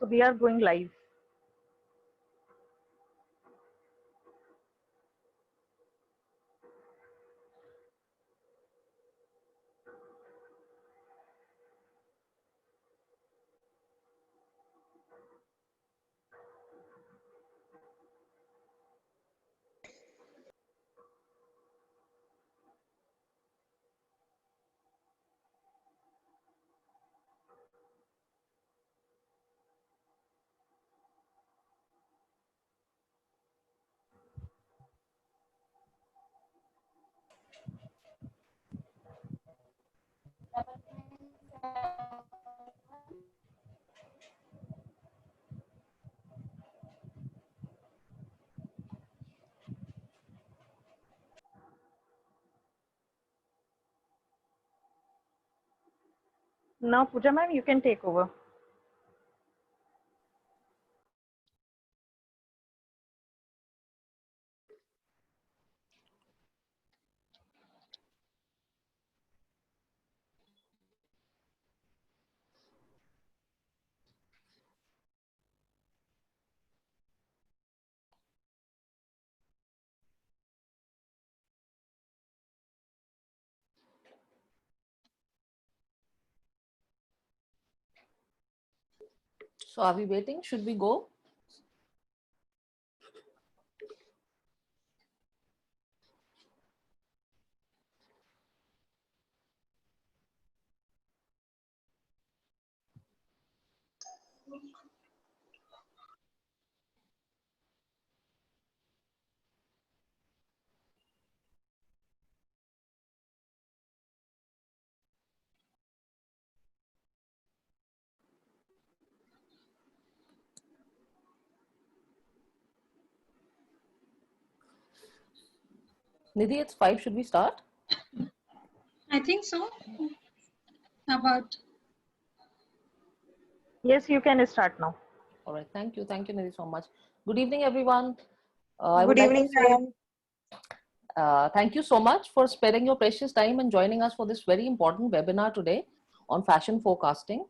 So we are going live. Now, Pooja ma'am, you can take over. So are we waiting? Should we go? Nidhi, it's 5. Should we start? I think so. How about? Yes, you can start now. All right. Thank you. Thank you, Nidhi, so much. Good evening, everyone. Good evening, ma'am. Thank you so much for sparing your precious time and joining us for this very important webinar today on fashion forecasting.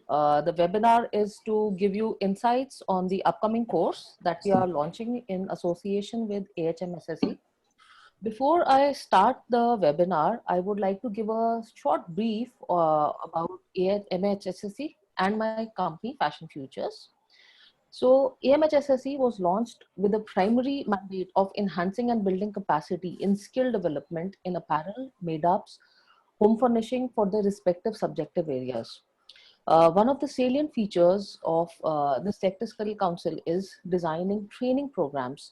The webinar is to give you insights on the upcoming course that we are launching in association with AHMSSE. Before I start the webinar, I would like to give a short brief about AHMSSE and my company, Fashion Futures. So AMHSSE was launched with the primary mandate of enhancing and building capacity in skill development in apparel, made-ups, home furnishing for their respective subjective areas. One of the salient features of the Sector Skill Council is designing training programs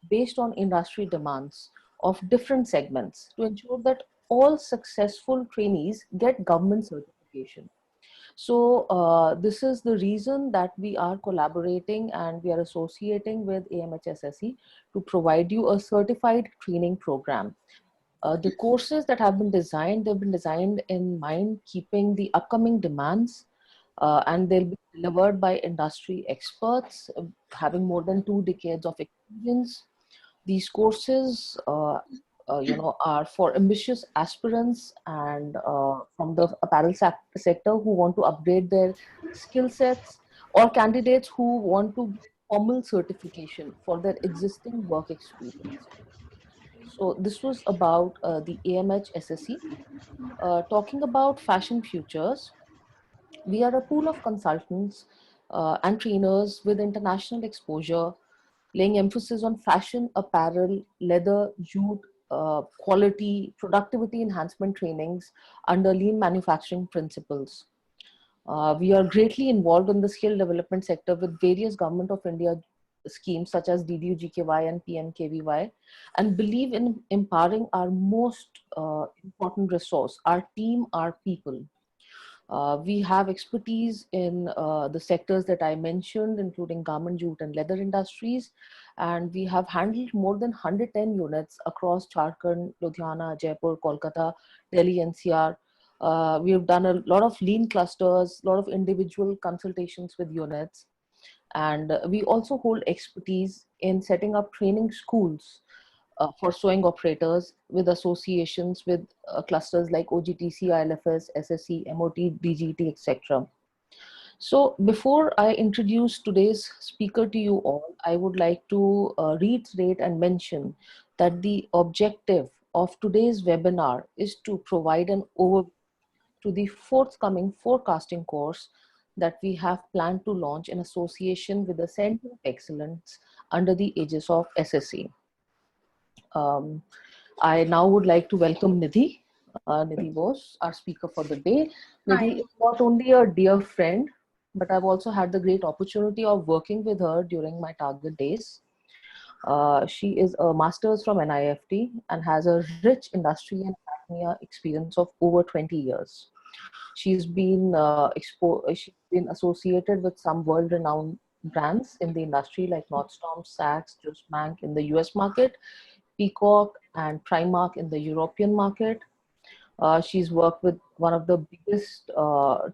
based on industry demands of different segments to ensure that all successful trainees get government certification. So this is the reason that we are collaborating and we are associating with AMHSSE to provide you a certified training program. The courses that have been designed, they've been designed in mind keeping the upcoming demands, and they'll be delivered by industry experts having more than 2 decades of experience. These courses are for ambitious aspirants and from the apparel sector who want to upgrade their skill sets, or candidates who want to get formal certification for their existing work experience. So this was about the AMH SSE. Talking about Fashion Futures, we are a pool of consultants and trainers with international exposure, laying emphasis on fashion, apparel, leather, jute, quality, productivity enhancement trainings under lean manufacturing principles. We are greatly involved in the skill development sector with various Government of India schemes such as DDU-GKY and PMKVY, and believe in empowering our most important resource, our team, our people. We have expertise in the sectors that I mentioned, including garment, jute, and leather industries. And we have handled more than 110 units across Jharkhand, Ludhiana, Jaipur, Kolkata, Delhi, NCR. We have done a lot of lean clusters, a lot of individual consultations with units. And we also hold expertise in setting up training schools for sewing operators with associations with clusters like OGTC, ILFS, SSC, MOT, DGT, etc. So before I introduce today's speaker to you all, I would like to reiterate and mention that the objective of today's webinar is to provide an overview to the forthcoming forecasting course that we have planned to launch in association with the Center of Excellence under the aegis of SSC. I now would like to welcome Nidhi. Nidhi Bose, our speaker for the day. Nidhi is not only a dear friend, but I've also had the great opportunity of working with her during my target days. She is a master's from NIFT and has a rich industry and academia experience of over 20 years. She's been associated with some world-renowned brands in the industry like Nordstrom, Saks, Just Bank in the US market, Peacock and Primark in the European market. She's worked with one of the biggest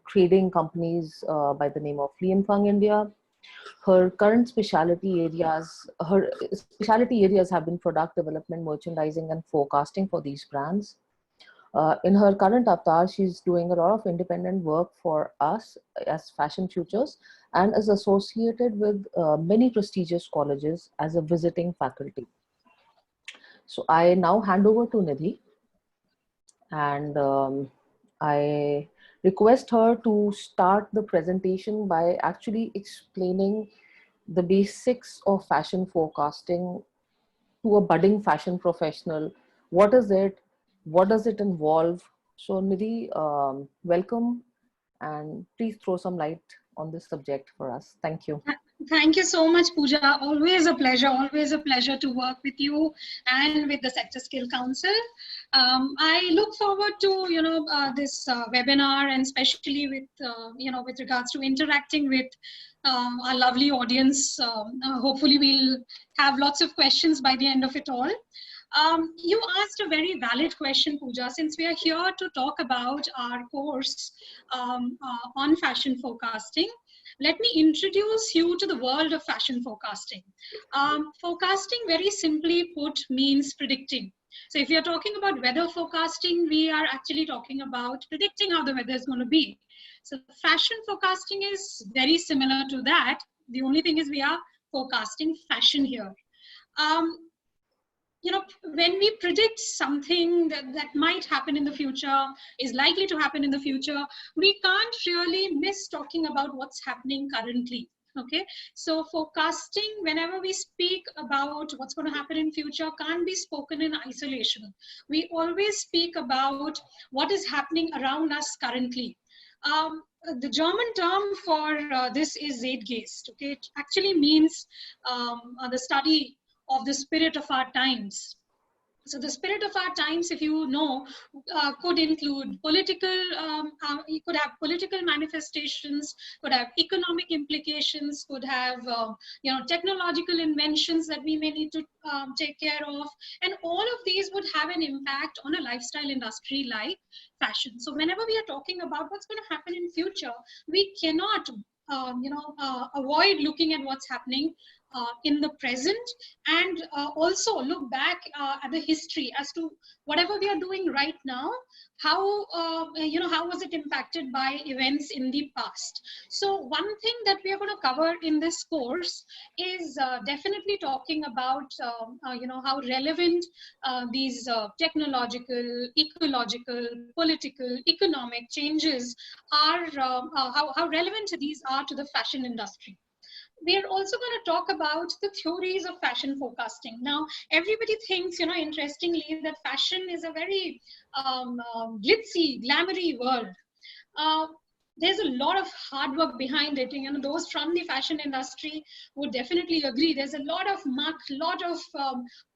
trading companies by the name of Li & Fung India. Her specialty areas have been product development, merchandising, and forecasting for these brands. In her current avatar, she's doing a lot of independent work for us as Fashion Futures and is associated with many prestigious colleges as a visiting faculty. So I now hand over to Nidhi, and I request her to start the presentation by actually explaining the basics of fashion forecasting to a budding fashion professional. What is it? What does it involve? So Nidhi, welcome, and please throw some light on this subject for us. Thank you. Thank you so much, Pooja. Always a pleasure to work with you and with the Sector Skill Council. I look forward to this webinar, and especially with with regards to interacting with our lovely audience. Hopefully, we'll have lots of questions by the end of it all. You asked a very valid question, Pooja. Since we are here to talk about our course on fashion forecasting, let me introduce you to the world of fashion forecasting. Forecasting, very simply put, means predicting. So if you're talking about weather forecasting, we are actually talking about predicting how the weather is going to be. So fashion forecasting is very similar to that. The only thing is we are forecasting fashion here. When we predict something that might happen in the future, is likely to happen in the future, we can't really miss talking about what's happening currently. Okay, so forecasting, whenever we speak about what's going to happen in future, can't be spoken in isolation. We always speak about what is happening around us currently. The German term for this is Zeitgeist. Okay, it actually means the study of the spirit of our times. So the spirit of our times, if you know, could include political, you could have political manifestations, could have economic implications, could have, technological inventions that we may need to take care of. And all of these would have an impact on a lifestyle industry like fashion. So whenever we are talking about what's going to happen in future, we cannot, avoid looking at what's happening in the present, and also look back at the history as to whatever we are doing right now, how was it impacted by events in the past. So one thing that we are going to cover in this course is definitely talking about how relevant these technological, ecological, political, economic changes are, how relevant these are to the fashion industry. We are also going to talk about the theories of fashion forecasting. Now, everybody thinks, interestingly, that fashion is a very glitzy, glamoury world. There's a lot of hard work behind it. Those from the fashion industry would definitely agree. There's a lot of muck, lot of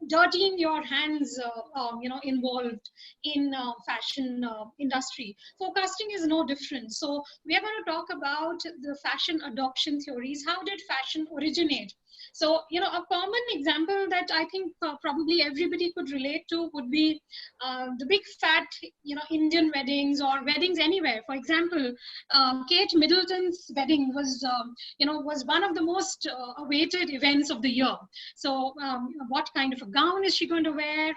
dirtying your hands, involved in fashion industry. Forecasting is no different. So we are going to talk about the fashion adoption theories. How did fashion originate? So, a common example that I think probably everybody could relate to would be the big fat, Indian weddings or weddings anywhere. For example, Kate Middleton's wedding was, was one of the most awaited events of the year. So, what kind of a gown is she going to wear?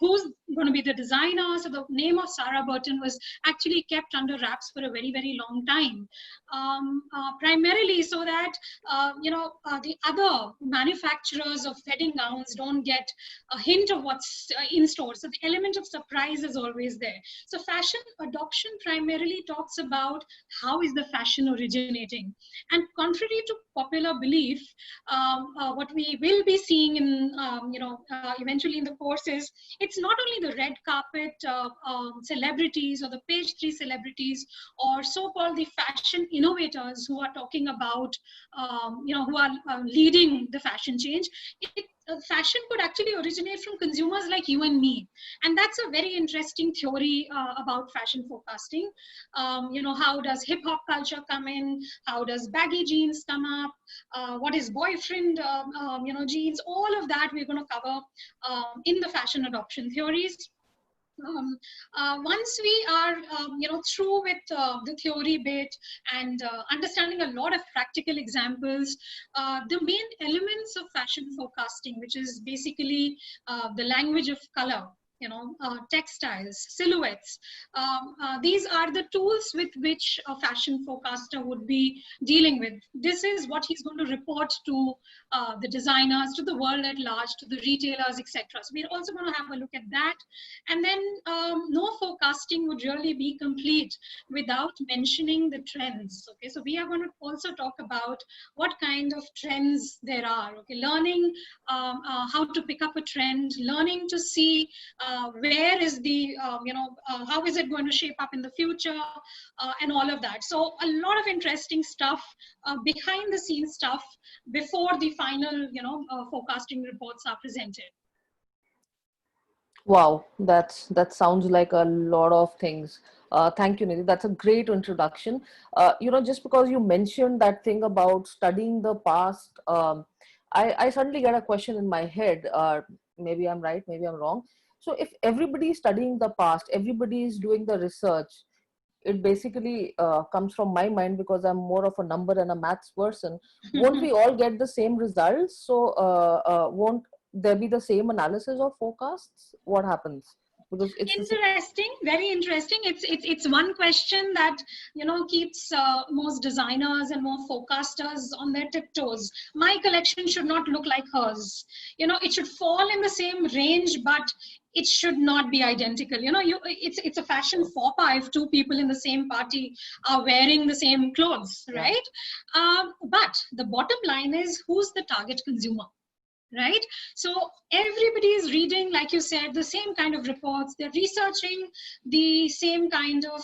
Who's going to be the designer? So the name of Sarah Burton was actually kept under wraps for a very, very long time, primarily so that the other manufacturers of wedding gowns don't get a hint of what's in store. So the element of surprise is always there. So fashion adoption primarily talks about how is the fashion originating, and contrary to popular belief, what we will be seeing in eventually in the course is it's not only the red carpet celebrities or the page 3 celebrities or so-called the fashion innovators who are talking about who are leading the fashion change. Fashion could actually originate from consumers like you and me, and that's a very interesting theory about fashion forecasting. How does hip hop culture come in? How does baggy jeans come up? What is boyfriend jeans? All of that we're going to cover in the fashion adoption theories. Once we are through with the theory bit and understanding a lot of practical examples, the main elements of fashion forecasting, which is basically the language of color, textiles, silhouettes, these are the tools with which a fashion forecaster would be dealing with. This is what he's going to report to the designers, to the world at large, to the retailers, etc. So we're also going to have a look at that. And then no forecasting would really be complete without mentioning the trends. Okay, so we are going to also talk about what kind of trends there are. Okay, learning how to pick up a trend, learning to see where is the, how is it going to shape up in the future, and all of that. So a lot of interesting stuff, behind the scenes stuff, before the final, forecasting reports are presented. Wow, that sounds like a lot of things. Thank you, Nidhi. That's a great introduction. Just because you mentioned that thing about studying the past, I suddenly get a question in my head. Maybe I'm right, maybe I'm wrong. So if everybody is studying the past, everybody is doing the research, it basically comes from my mind because I'm more of a number and a maths person. Won't we all get the same results? So won't there be the same analysis of forecasts? What happens? Because it's interesting, very interesting. It's one question that keeps most designers and more forecasters on their tiptoes. My collection should not look like hers. It should fall in the same range, but it should not be identical. It's a fashion faux pas if two people in the same party are wearing the same clothes, right? But the bottom line is, who's the target consumer? Right? So everybody is reading, like you said, the same kind of reports. They're researching the same kind of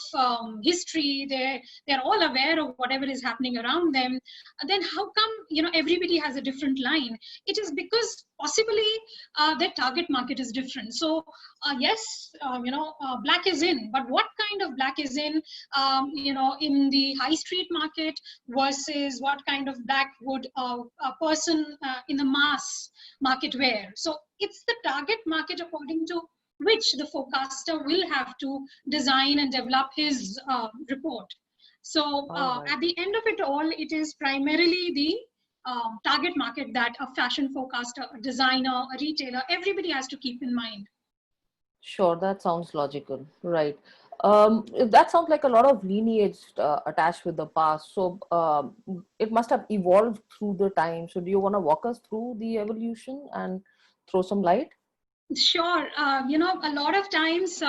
history. They're all aware of whatever is happening around them. And then how come everybody has a different line? It is because possibly their target market is different. So yes, black is in, but what kind of black is in in the high street market versus what kind of black would a person in the mass market wear? So it's the target market according to which the forecaster will have to design and develop his report. So at the end of it all, it is primarily the target market that a fashion forecaster, a designer, a retailer, everybody has to keep in mind. Sure, that sounds logical, right? That sounds like a lot of lineage attached with the past. So it must have evolved through the time. So do you want to walk us through the evolution and throw some light? Sure. A lot of times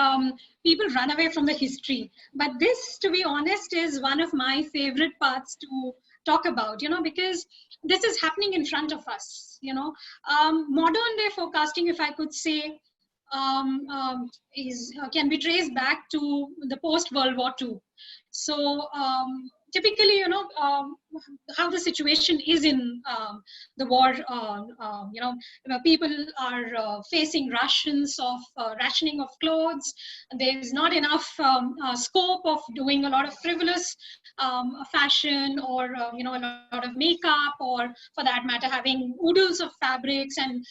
people run away from the history, but this, to be honest, is one of my favorite parts to talk about, because this is happening in front of us. Modern day forecasting, if I could say, can be traced back to the post World War II. So typically, how the situation is in the war. People are facing rationing of clothes. There's not enough scope of doing a lot of frivolous fashion, or a lot of makeup, or for that matter having oodles of fabrics, and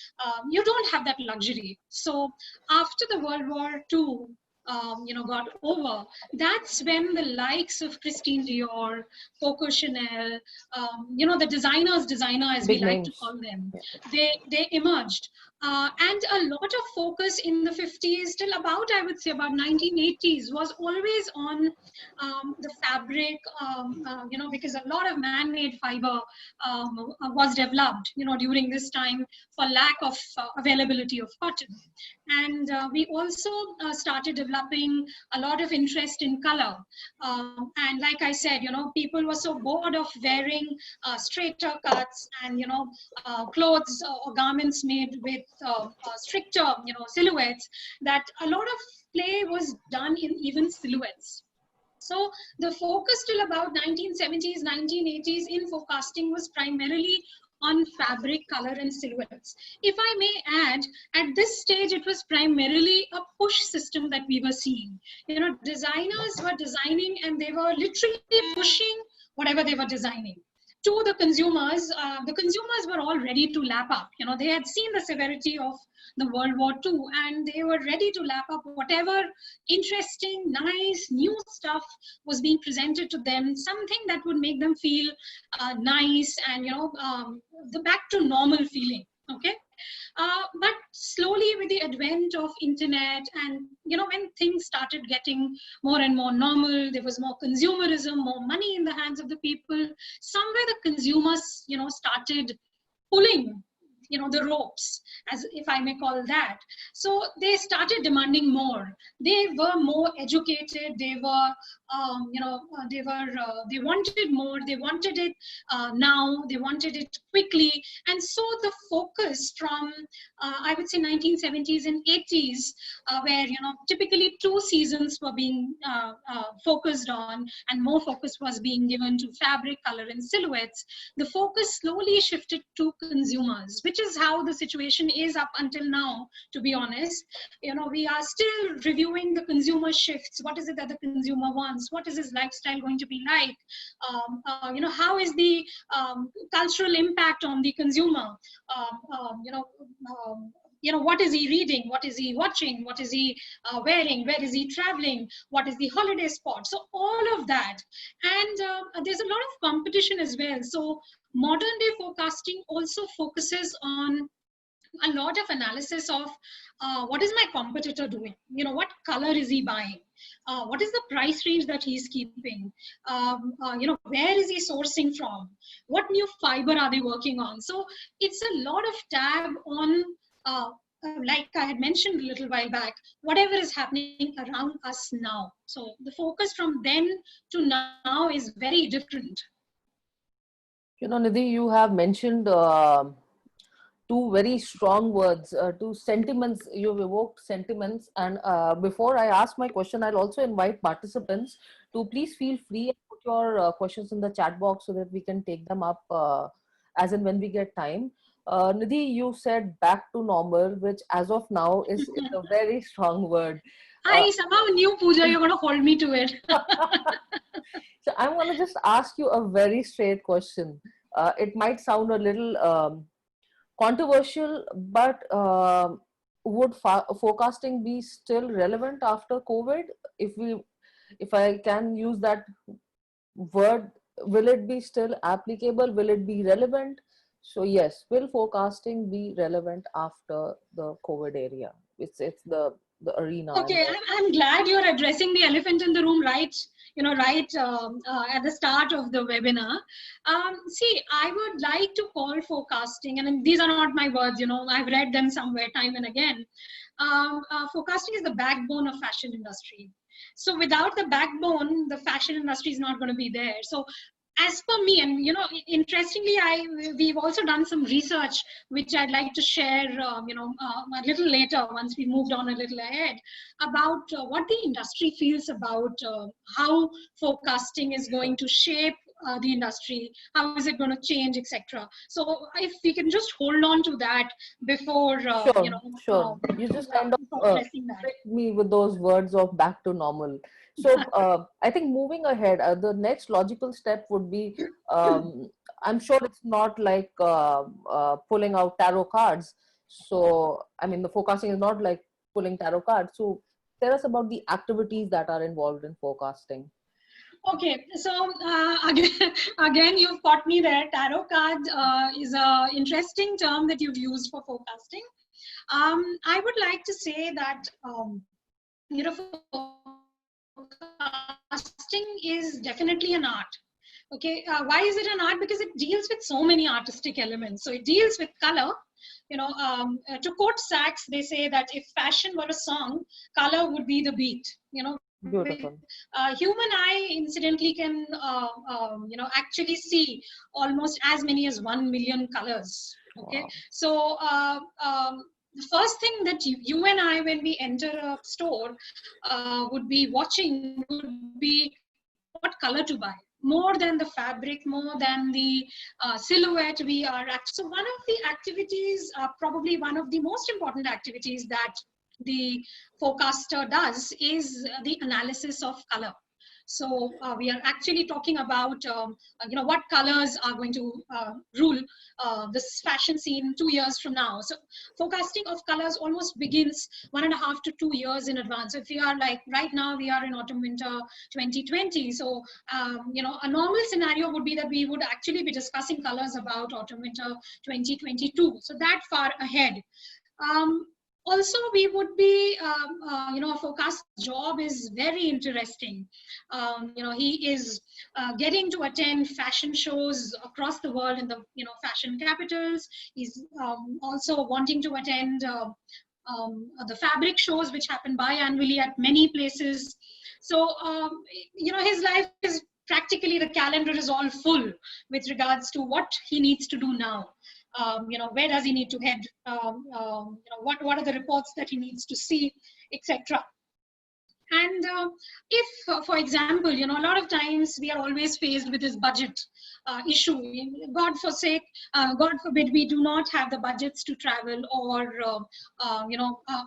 you don't have that luxury. So after the World War II, got over, that's when the likes of Christine Dior, Coco Chanel, the designer, as we Big like to names. call them, Yeah. they emerged. And a lot of focus in the 50s till about, I would say, about 1980s was always on the fabric, because a lot of man-made fiber was developed, during this time for lack of availability of cotton. And we also started developing a lot of interest in color. And like I said, people were so bored of wearing straighter cuts and, clothes or garments made with stricter, silhouettes, that a lot of play was done in even silhouettes. So the focus till about 1970s, 1980s in forecasting was primarily on fabric, color, and silhouettes. If I may add, at this stage, it was primarily a push system that we were seeing. Designers were designing and they were literally pushing whatever they were designing to the consumers. The consumers were all ready to lap up. They had seen the severity of the World War II, and they were ready to lap up whatever interesting, nice, new stuff was being presented to them, something that would make them feel nice and, the back to normal feeling. Okay. But slowly, with the advent of internet and, when things started getting more and more normal, there was more consumerism, more money in the hands of the people. Somewhere the consumers, started pulling, the ropes, as if I may call that. So they started demanding more. They were more educated. They were, they wanted more. They wanted it now. They wanted it quickly. And so the focus from, I would say, 1970s and 80s, where, typically 2 seasons were being focused on, and more focus was being given to fabric, color, and silhouettes, the focus slowly shifted to consumers, which is how the situation is up until now, to be honest. We are still reviewing the consumer shifts. What is it that the consumer wants? What is his lifestyle going to be like? How is the cultural impact on the consumer? What is he reading? What is he watching? What is he wearing? Where is he traveling? What is the holiday spot? So all of that. And there's a lot of competition as well. So modern day forecasting also focuses on a lot of analysis of what is my competitor doing? What color is he buying? What is the price range that he's keeping? Where is he sourcing from? What new fiber are they working on? So it's a lot of tab on, like I had mentioned a little while back, whatever is happening around us now. So the focus from then to now is very different. Nidhi, you have mentioned two very strong words, two sentiments. You've evoked sentiments. And before I ask my question, I'll also invite participants to please feel free and put your questions in the chat box so that we can take them up as and when we get time. Nidhi, you said back to normal, which as of now is a very strong word. I somehow knew, Pooja, you're going to hold me to it. So I'm going to just ask you a very straight question. It might sound a little controversial, but would forecasting be still relevant after COVID? If I can use that word, will it be still applicable? Will it be relevant? So yes, will forecasting be relevant after the COVID area? It's the arena. Okay, I'm glad you're addressing the elephant in the room right at the start of the webinar. See, I would like to call forecasting, and these are not my words, I've read them somewhere time and again. Forecasting is the backbone of fashion industry. So without the backbone, the fashion industry is not going to be there. So as per me, and interestingly, we've also done some research which I'd like to share, a little later once we moved on a little ahead, about what the industry feels about how forecasting is going to shape the industry, how is it going to change, etc. So if we can just hold on to that before, sure. You just kind of tricked me with those words of back to normal. So I think moving ahead, the next logical step would be, I'm sure it's not like pulling out tarot cards. So, I mean, the forecasting is not like pulling tarot cards. So tell us about the activities that are involved in forecasting. Okay, so again, you've caught me there. Tarot card is a interesting term that you've used for forecasting. I would like to say that forecasting is definitely an art. Okay, why is it an art? Because it deals with so many artistic elements. So it deals with color. To quote Sachs, they say that if fashion were a song, color would be the beat. Beautiful. Human eye incidentally can actually see almost as many as 1 million colors. Okay, Wow. so the first thing that you and I, when we enter a store, would be watching would be what color to buy, more than the fabric, more than the silhouette. We are so one of the activities, probably one of the most important activities that the forecaster does, is the analysis of color. So we are actually talking about what colors are going to rule this fashion scene 2 years from now. So forecasting of colors almost begins 1.5 to 2 years in advance. So if we are like right now, we are in autumn winter 2020. So a normal scenario would be that we would actually be discussing colors about autumn winter 2022. So that far ahead. Also, we would be, a forecast job is very interesting. He is getting to attend fashion shows across the world in the, fashion capitals. He's also wanting to attend the fabric shows, which happen biannually at many places. So, his life is practically, the calendar is all full with regards to what he needs to do now. Where does he need to head? What are the reports that he needs to see, etc. And if, for example, a lot of times we are always faced with this budget issue. God forbid, we do not have the budgets to travel or,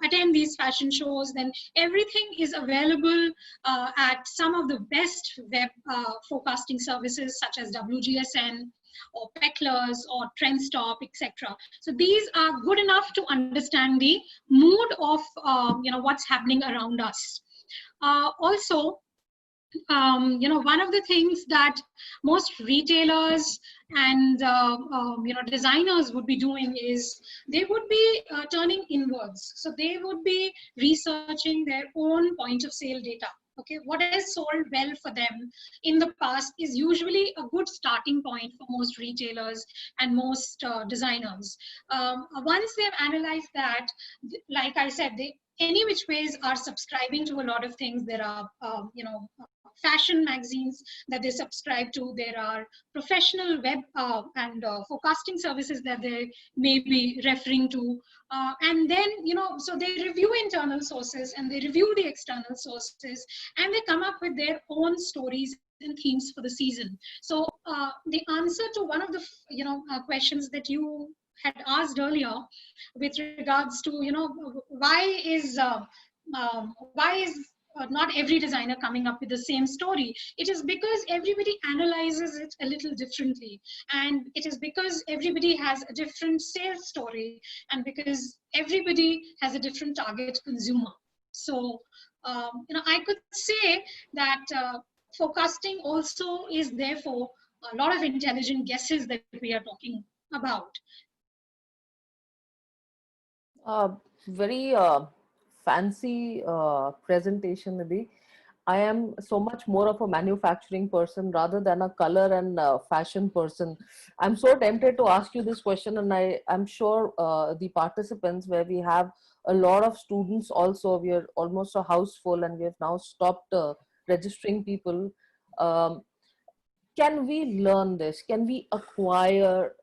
attend these fashion shows. Then everything is available at some of the best web forecasting services, such as WGSN, or Pecklers, or Trendstop, etc. So these are good enough to understand the mood of what's happening around us. Also, one of the things that most retailers and designers would be doing is they would be turning inwards. So they would be researching their own point of sale data. Okay, what has sold well for them in the past is usually a good starting point for most retailers and most designers. Once they've analyzed that, like I said, they any which ways are subscribing to a lot of things. There are, fashion magazines that they subscribe to. There are professional web and forecasting services that they may be referring to. And then, so they review internal sources and they review the external sources, and they come up with their own stories and themes for the season. So the answer to one of the, questions that you had asked earlier with regards to, why is not every designer coming up with the same story? It is because everybody analyzes it a little differently, and it is because everybody has a different sales story, and because everybody has a different target consumer. So I could say that forecasting also is therefore a lot of intelligent guesses that we are talking about. Very fancy presentation, Nidhi. I am so much more of a manufacturing person rather than a color and fashion person. I'm so tempted to ask you this question, and I'm sure the participants, where we have a lot of students also, we are almost a house full, and we have now stopped registering people. Can we learn this? Can we acquire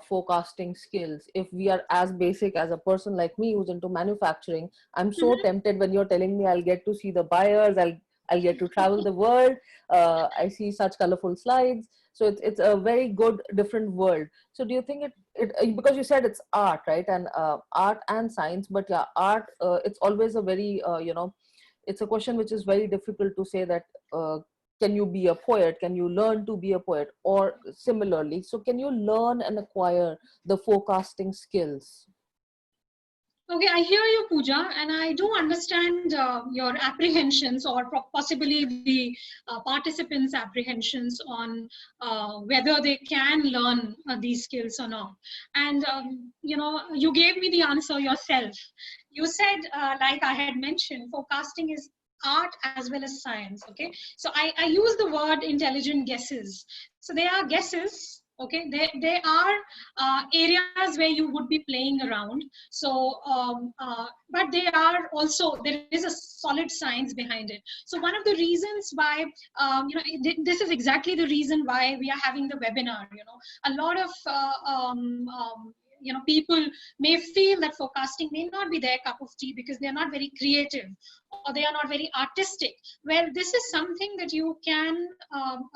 forecasting skills if we are as basic as a person like me who's into manufacturing? I'm so tempted when you're telling me I'll get to see the buyers, I'll get to travel the world. I see such colorful slides. So it's a very good different world. So do you think it because you said it's art, right? And art and science, but yeah, art, it's always a very, it's a question which is very difficult to say that, can you be a poet? Can you learn to be a poet? Or similarly, so can you learn and acquire the forecasting skills? Okay, I hear you, Pooja, and I do understand your apprehensions, or possibly the participants' apprehensions on whether they can learn these skills or not. And you gave me the answer yourself. You said, like I had mentioned, forecasting is art as well as science. Okay, so I use the word intelligent guesses. So they are guesses. Okay, they are areas where you would be playing around. So but they are also, there is a solid science behind it. So one of the reasons why this is exactly the reason why we are having the webinar. A lot of people may feel that forecasting may not be their cup of tea because they are not very creative or they are not very artistic. Well, this is something that you can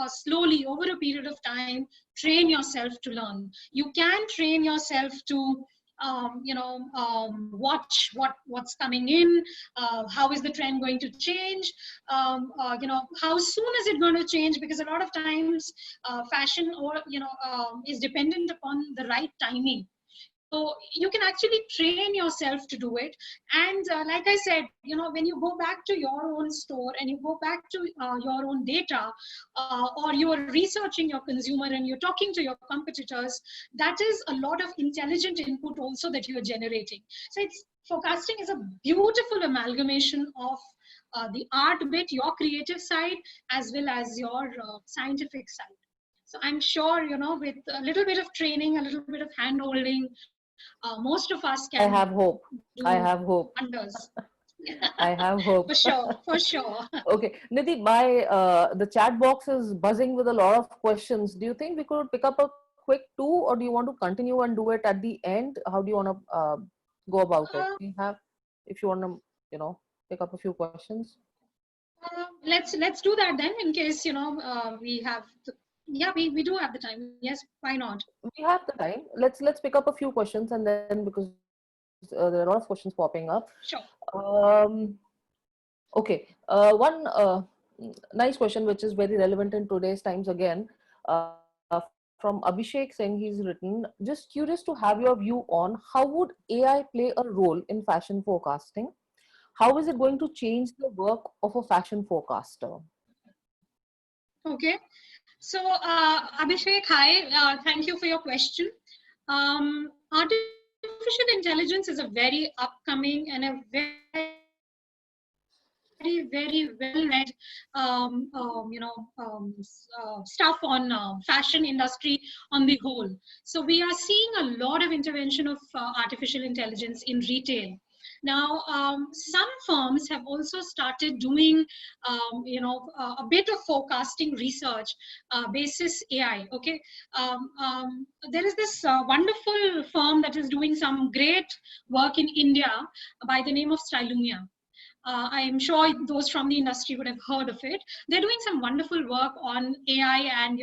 slowly over a period of time train yourself to learn. You can train yourself to watch what's coming in, how is the trend going to change, how soon is it going to change, because a lot of times fashion or is dependent upon the right timing. So you can actually train yourself to do it. And like I said, when you go back to your own store and you go back to your own data, or you are researching your consumer and you're talking to your competitors, that is a lot of intelligent input also that you are generating. So forecasting is a beautiful amalgamation of the art bit, your creative side, as well as your scientific side. So I'm sure, with a little bit of training, a little bit of hand holding, most of us I can have hope. do I have hope. wonders. I have hope. For sure, for sure. Okay, Nidhi, the chat box is buzzing with a lot of questions. Do you think we could pick up a quick two, or do you want to continue and do it at the end? How do you want to go about it? Uh, Do you have, if you want to, pick up a few questions? let's do that then, in case we have. Yeah, we do have the time. Yes, why not? We have the time. Let's pick up a few questions, and then, because there are a lot of questions popping up. Sure. Okay, one nice question, which is very relevant in today's times again, from Abhishek Singh. He's written, just curious to have your view on how would AI play a role in fashion forecasting? How is it going to change the work of a fashion forecaster? Okay. So, Abhishek, hi. Thank you for your question. Artificial intelligence is a very upcoming and a very well read stuff on fashion industry on the whole. So we are seeing a lot of intervention of artificial intelligence in retail. Now, some firms have also started doing, a bit of forecasting research basis AI. Okay, there is this wonderful firm that is doing some great work in India by the name of Stylumia. I'm sure those from the industry would have heard of it. They're doing some wonderful work on AI and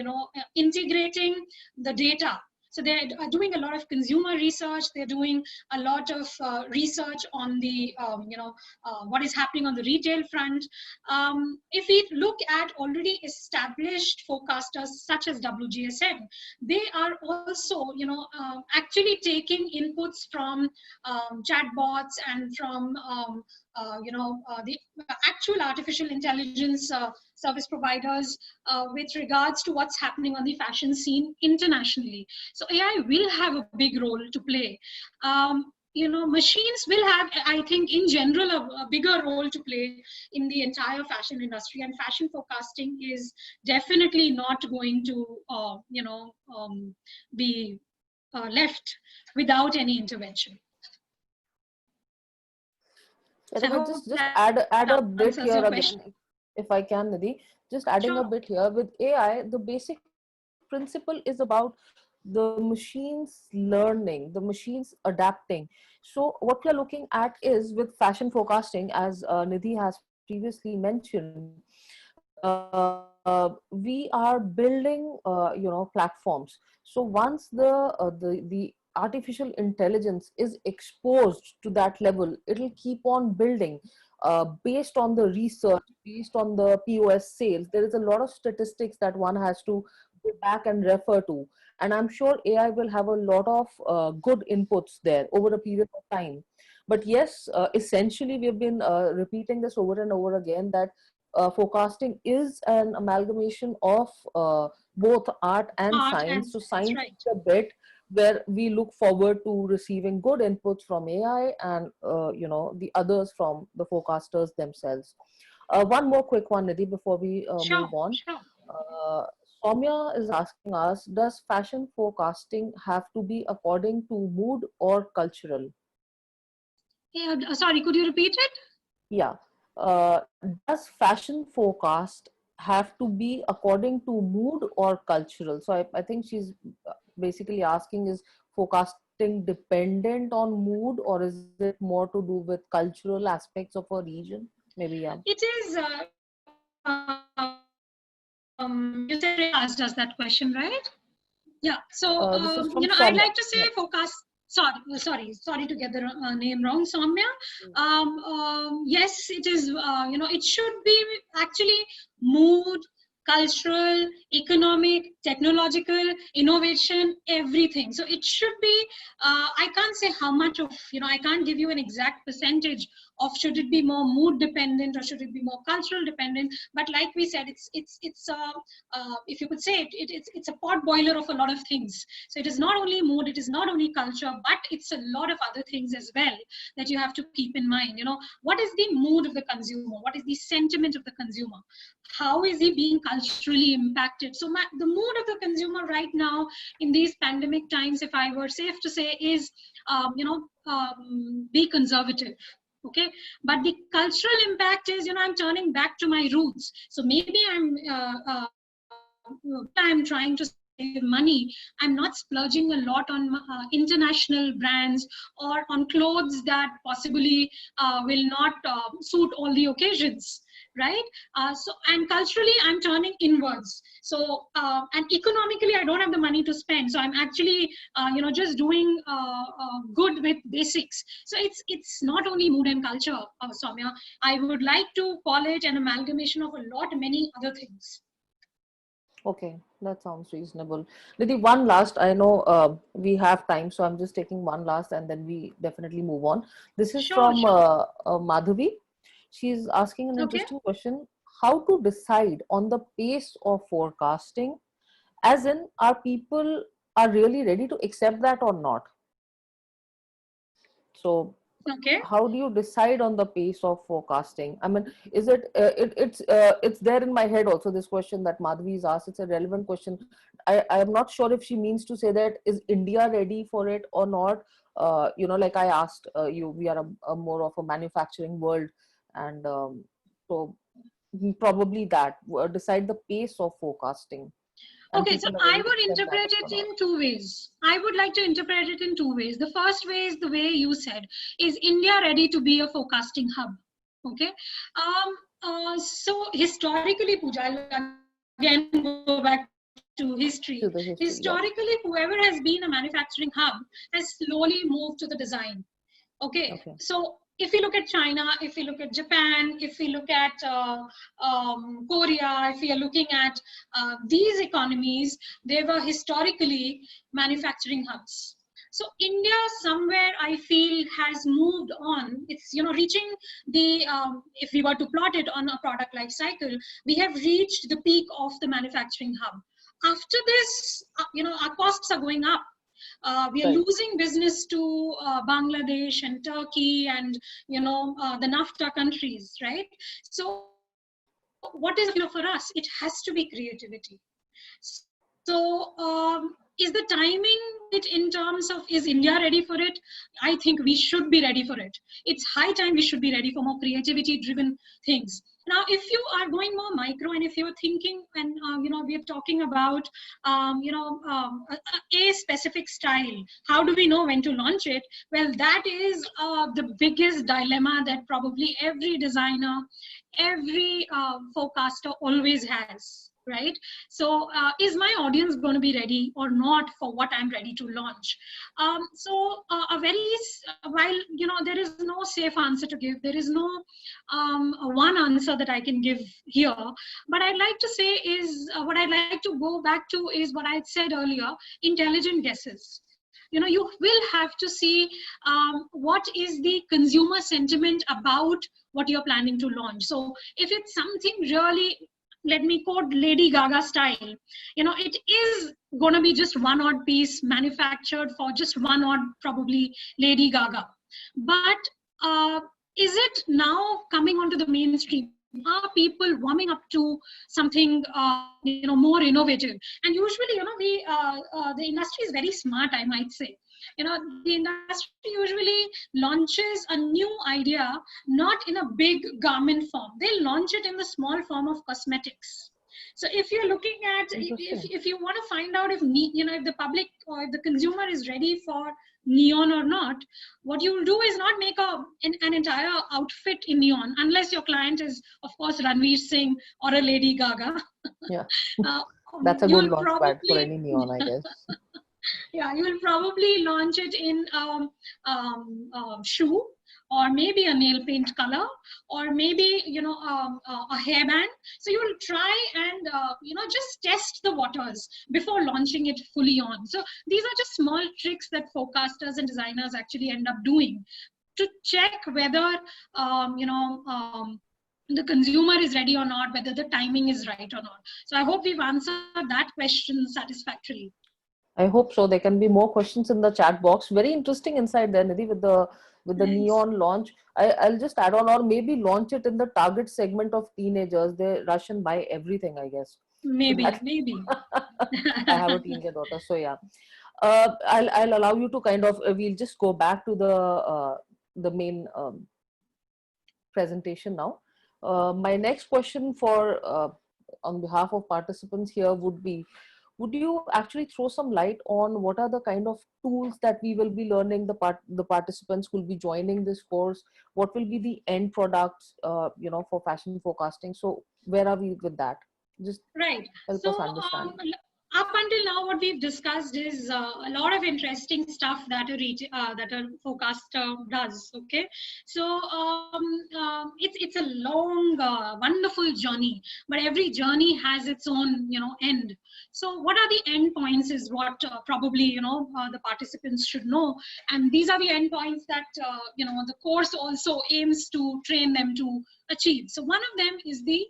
integrating the data. So they're doing a lot of consumer research. They're doing a lot of research on the what is happening on the retail front. If we look at already established forecasters such as WGSN, they are also actually taking inputs from chatbots and from the actual artificial intelligence service providers with regards to what's happening on the fashion scene internationally. So AI will have a big role to play. Machines will have, I think, in general, a bigger role to play in the entire fashion industry, and fashion forecasting is definitely not going to, be left without any intervention. So just add a bit here again, if I can, Nidhi. Just adding a bit here with AI, the basic principle is about the machines learning, the machines adapting. So what we are looking at is, with fashion forecasting, as Nidhi has previously mentioned, we are building platforms. So once the artificial intelligence is exposed to that level, it'll keep on building based on the research, based on the POS sales. There is a lot of statistics that one has to go back and refer to, and I'm sure AI will have a lot of good inputs there over a period of time. But yes, essentially we've been repeating this over and over again, that forecasting is an amalgamation of both art and Art and science. So science, science right? is a bit where we look forward to receiving good inputs from AI and the others from the forecasters themselves. One more quick one, Nidhi, before we Sure, move on. sure. Uh, Soumya is asking us, does fashion forecasting have to be according to mood or cultural? Yeah, sorry, could you repeat it? Yeah. Uh, does fashion forecast have to be according to mood or cultural? So I think she's basically asking, is forecasting dependent on mood, or is it more to do with cultural aspects of a region? Maybe, yeah. It is, you said asked us that question, right? Yeah. So, This is from I'd Soumya. like to say Yeah. forecast. Sorry to get the name wrong, Soumya. Yes, it is. It should be actually mood, cultural, economic, technological, innovation, everything. So it should be. I can't say how much of. I can't give you an exact percentage of should it be more mood dependent or should it be more cultural dependent. But like we said, it's if you could say it's a pot boiler of a lot of things. So it is not only mood, it is not only culture, but it's a lot of other things as well that you have to keep in mind. What is the mood of the consumer? What is the sentiment of the consumer? How is he being culturally impacted? So the mood of the consumer right now in these pandemic times, if I were safe to say, is be conservative. Okay, but the cultural impact is, I'm turning back to my roots. So maybe I'm trying to save money. I'm not splurging a lot on international brands or on clothes that possibly will not suit all the occasions, right? And culturally, I'm turning inwards. So and economically, I don't have the money to spend. So I'm actually, just doing good with basics. So it's not only mood and culture, Soumya. I would like to call it an amalgamation of a lot many other things. Okay, that sounds reasonable. Nidhi, one last, I know we have time, so I'm just taking one last and then we definitely move on. This is Sure, from sure. Madhavi. She's asking an Okay. interesting question. How to decide on the pace of forecasting? As in, are people are really ready to accept that or not? So Okay. how do you decide on the pace of forecasting? I mean, is it it's there in my head also, this question that Madhavi is asked. It's a relevant question. I am not sure if she means to say that is India ready for it or not. Like I asked you, we are a more of a manufacturing world, and so probably that decide the pace of forecasting, and Okay, so people are I ready to would accept that interpret or it not. in two ways. I would like to interpret it in two ways. The first way is the way you said. Is India ready to be a forecasting hub? Okay. So historically, Pooja, I'll again go back to history. To the history, yeah. Historically, whoever has been a manufacturing hub has slowly moved to the design. Okay, Okay. so if you look at China, if you look at Japan, if you look at Korea, if you are looking at these economies, they were historically manufacturing hubs. So India somewhere I feel has moved on. It's reaching the if we were to plot it on a product life cycle, we have reached the peak of the manufacturing hub. After this, our costs are going up. We are Right. losing business to Bangladesh and Turkey and the NAFTA countries, right? So what is for us? It has to be creativity. So is the timing right in terms of is India ready for it? I think we should be ready for it. It's high time we should be ready for more creativity driven things. Now, if you are going more micro and if you're thinking and we're talking about a specific style, how do we know when to launch it? Well, that is the biggest dilemma that probably every designer, every forecaster always has, right? So is my audience going to be ready or not for what I'm ready to launch? While there is no safe answer to give, there is no one answer that I can give here, but I'd like to say is what I'd like to go back to is what I said earlier: intelligent guesses. you will have to see what is the consumer sentiment about what you're planning to launch. So if it's something really, let me quote Lady Gaga style, it is going to be just one odd piece manufactured for just one odd probably Lady Gaga. But is it now coming onto the mainstream? Are people warming up to something more innovative? And usually, the industry is very smart, I might say. The industry usually launches a new idea not in a big garment form. They launch it in the small form of cosmetics. So if you're looking at, if you want to find out if if the public or if the consumer is ready for neon or not, what you'll do is not make an entire outfit in neon, unless your client is, of course, Ranveer Singh or a Lady Gaga. Yeah, that's a good launch pad for any neon, I guess. Yeah, you will probably launch it in shoe, or maybe a nail paint color, or maybe a hairband. So you will try and just test the waters before launching it fully on. So these are just small tricks that forecasters and designers actually end up doing to check whether the consumer is ready or not, whether the timing is right or not. So I hope we've answered that question satisfactorily. I hope so. There can be more questions in the chat box. Very interesting insight there, Nidhi, with the neon launch. I'll just add on, or maybe launch it in the target segment of teenagers. They rush and buy everything, I guess. Maybe. I have a teenager daughter, so yeah. I'll allow you to kind of. We'll just go back to the main presentation now. My next question on behalf of participants here would be, would you actually throw some light on what are the kind of tools that we will be learning, the participants who will be joining this course? What will be the end products, for fashion forecasting? So where are we with that? Just right. Help us understand. Up until now, what we've discussed is a lot of interesting stuff that a forecaster does. Okay, so it's a long, wonderful journey, but every journey has its own end. So what are the end points is what probably the participants should know, and these are the end points that the course also aims to train them to achieve. So one of them is the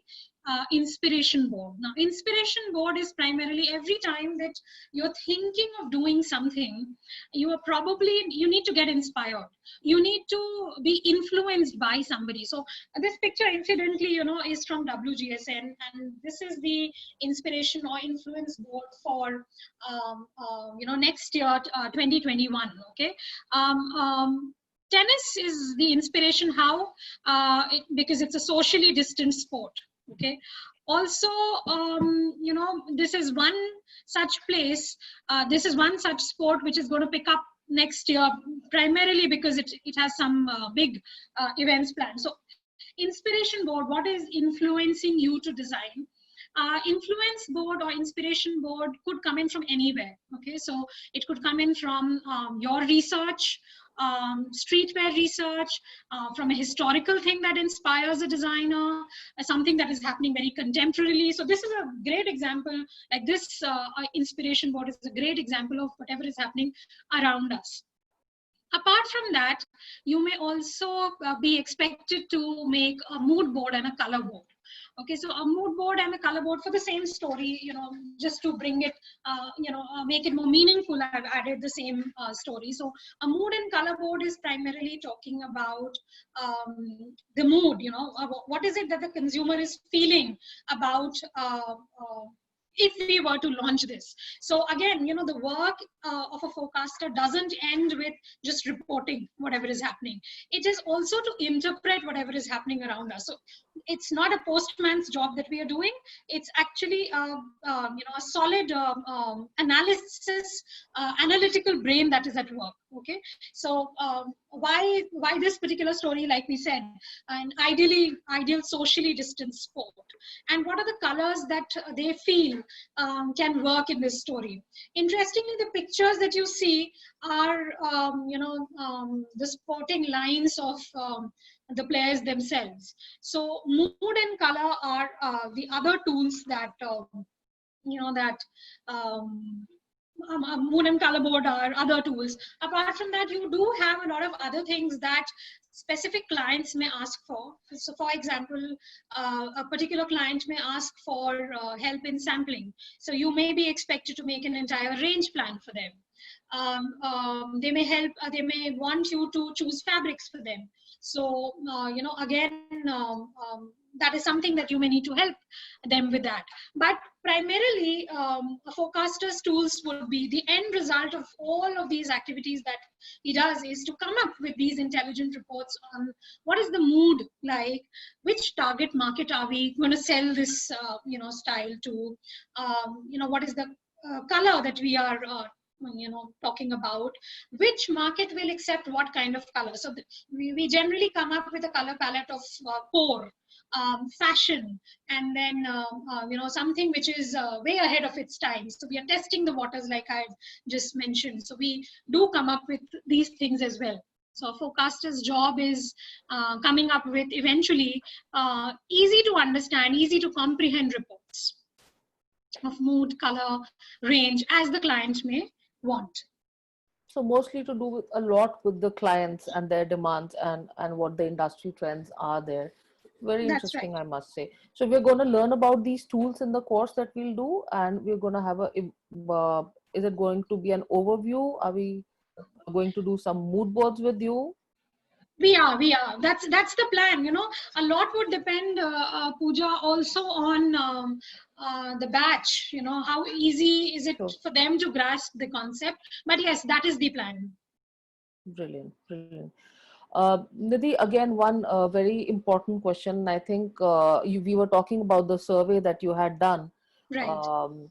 inspiration board. Now, inspiration board is primarily every time that you're thinking of doing something, you need to get inspired. You need to be influenced by somebody. So this picture, incidentally, is from WGSN, and this is the inspiration or influence board for next year, 2021. Okay. Tennis is the inspiration. How? Because it's a socially distant sport. Okay. Also, this is one such place. This is one such sport which is going to pick up next year, primarily because it has some big events planned. So, inspiration board, what is influencing you to design? Influence board or inspiration board could come in from anywhere. Okay, so it could come in from your research, streetwear research, from a historical thing that inspires a designer, something that is happening very contemporarily. So this is a great example. Like this inspiration board is a great example of whatever is happening around us. Apart from that, you may also be expected to make a mood board and a color board. Okay, so a mood board and a color board for the same story, just to bring it, make it more meaningful, I've added the same story. So a mood and color board is primarily talking about the mood, what is it that the consumer is feeling about if we were to launch this. So again, the work of a forecaster doesn't end with just reporting whatever is happening. It is also to interpret whatever is happening around us. So it's not a postman's job that we are doing. It's actually a solid analytical brain that is at work. Okay, so why this particular story? Like we said, an ideal socially distant sport, and what are the colors that they feel can work in this story? Interestingly, the pictures that you see are the sporting lines of the players themselves. So mood and color are the other tools that Moon and Color Board are other tools. Apart from that, you do have a lot of other things that specific clients may ask for. So for example, a particular client may ask for help in sampling. So you may be expected to make an entire range plan for them. They may want you to choose fabrics for them. So, again, that is something that you may need to help them with that. But primarily, a forecaster's tools would be the end result of all of these activities that he does is to come up with these intelligent reports on what is the mood like, which target market are we going to sell this, style to, what is the color that we are talking about, which market will accept what kind of color. So we generally come up with a color palette of core, fashion, and then something which is way ahead of its time. So we are testing the waters, like I just mentioned. So we do come up with these things as well. So a forecaster's job is coming up with eventually easy to understand, easy to comprehend reports of mood, color, range as the client may want. So mostly to do with a lot with the clients and their demands and what the industry trends are there. Very That's interesting, right. I must say. So we're going to learn about these tools in the course that we'll do, and we're going to have is it going to be an overview? Are we going to do some mood boards with you? We are. That's the plan. A lot would depend, Pooja, also on the batch. How easy is it Sure. for them to grasp the concept? But yes, that is the plan. Brilliant, brilliant. Nidhi, again, one very important question. I think we were talking about the survey that you had done. Right.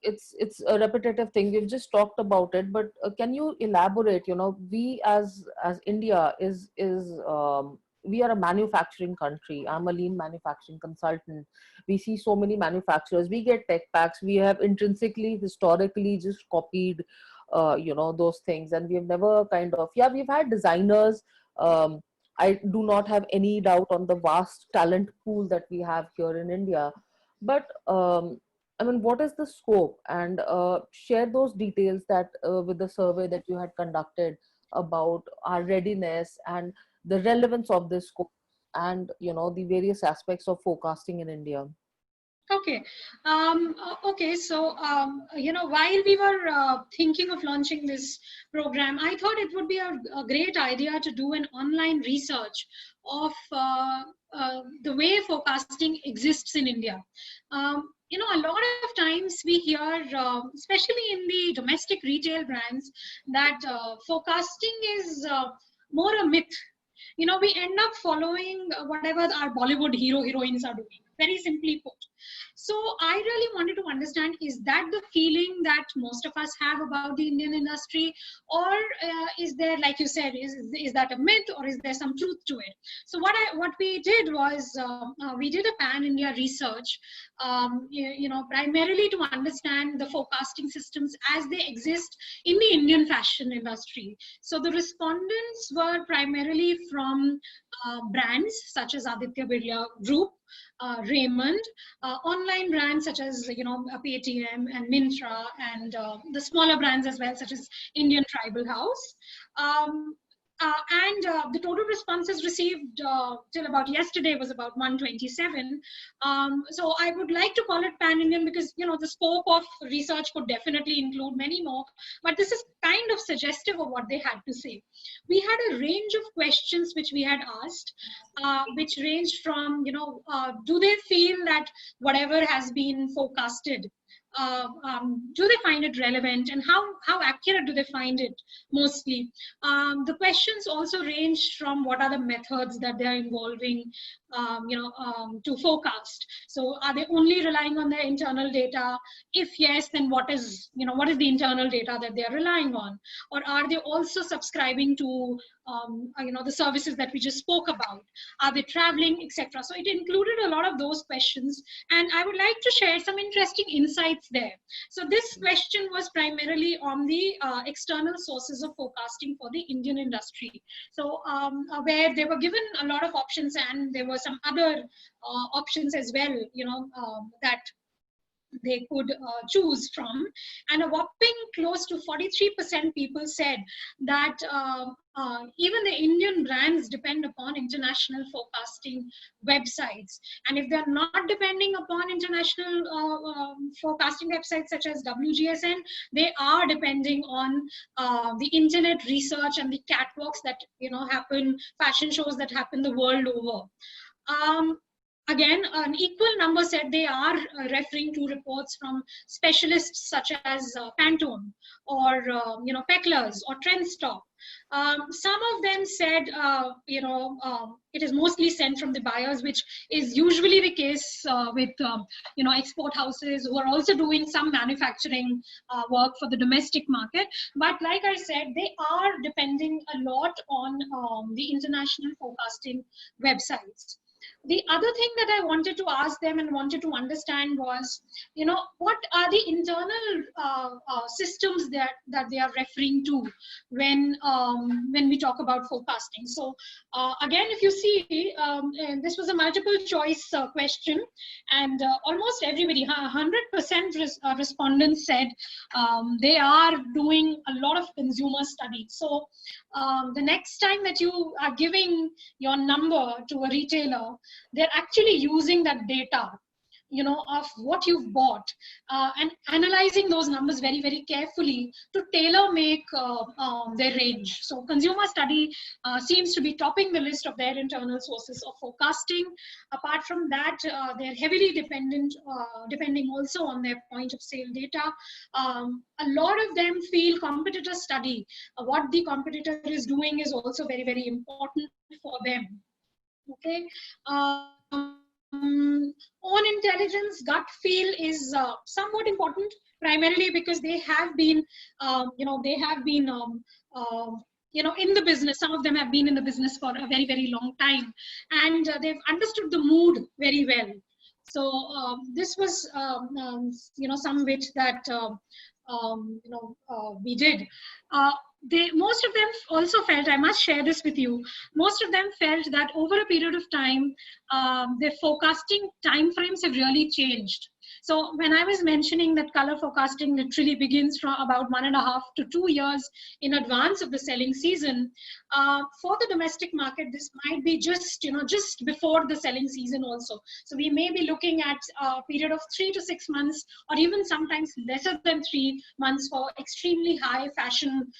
It's a repetitive thing. We've just talked about it, but can you elaborate? We as India we are a manufacturing country. I'm a lean manufacturing consultant. We see so many manufacturers. We get tech packs. We have intrinsically, historically, just copied those things, and we've never we've had designers. I do not have any doubt on the vast talent pool that we have here in India, but I mean, what is the scope? And share those details that with the survey that you had conducted about our readiness and the relevance of this scope, and the various aspects of forecasting in India. Okay. So, while we were thinking of launching this program, I thought it would be a great idea to do an online research of the way forecasting exists in India. A lot of times we hear, especially in the domestic retail brands, that forecasting is more a myth. We end up following whatever our Bollywood heroines are doing, very simply put. So I really wanted to understand, is that the feeling that most of us have about the Indian industry, or is there, like you said, is that a myth, or is there some truth to it? So what we did was we did a pan-India research, primarily to understand the forecasting systems as they exist in the Indian fashion industry. So the respondents were primarily from brands such as Aditya Birla Group, Raymond, online brands such as Paytm and Myntra, and the smaller brands as well, such as Indian Tribal House. And the total responses received till about yesterday was about 127. So I would like to call it pan-Indian because the scope of research could definitely include many more, but this is kind of suggestive of what they had to say. We had a range of questions which we had asked, which ranged from do they feel that whatever has been forecasted, do they find it relevant, and how accurate do they find it mostly. The questions also ranged from what are the methods that they're involving to forecast. So are they only relying on their internal data? If yes, then what is the internal data that they're relying on? Or are they also subscribing to the services that we just spoke about? Are they traveling, etc.? So it included a lot of those questions, and I would like to share some interesting insights there. So this question was primarily on the external sources of forecasting for the Indian industry. So where they were given a lot of options, and there were some other options as well, that they could choose from. And a whopping close to 43% people said that even the Indian brands depend upon international forecasting websites. And if they're not depending upon international forecasting websites such as WGSN, they are depending on the internet research and the catwalks that happen, fashion shows that happen the world over. Again, an equal number said they are referring to reports from specialists such as Pantone or Pecklers or Trendstock. Some of them said, it is mostly sent from the buyers, which is usually the case with export houses who are also doing some manufacturing work for the domestic market. But like I said, they are depending a lot on the international forecasting websites. The other thing that I wanted to ask them and wanted to understand was, what are the internal systems that they are referring to when we talk about forecasting. So again, if you see, this was a multiple choice question, and almost everybody, 100% respondents said they are doing a lot of consumer studies. So the next time that you are giving your number to a retailer, they're actually using that data, of what you've bought and analyzing those numbers very, very carefully to tailor make their range. So consumer study seems to be topping the list of their internal sources of forecasting. Apart from that, they're heavily depending also on their point of sale data. A lot of them feel competitor study, what the competitor is doing is also very, very important for them. Okay. Own intelligence, gut feel is somewhat important, primarily because they have been, in the business. Some of them have been in the business for a very, very long time, and they've understood the mood very well. So this was, some bit that we did. Most of them also felt, I must share this with you, most of them felt that over a period of time, their forecasting timeframes have really changed. So when I was mentioning that color forecasting literally begins from about 1.5 to 2 years in advance of the selling season, for the domestic market, this might be just before the selling season also. So we may be looking at a period of 3 to 6 months, or even sometimes lesser than 3 months for extremely high fashion,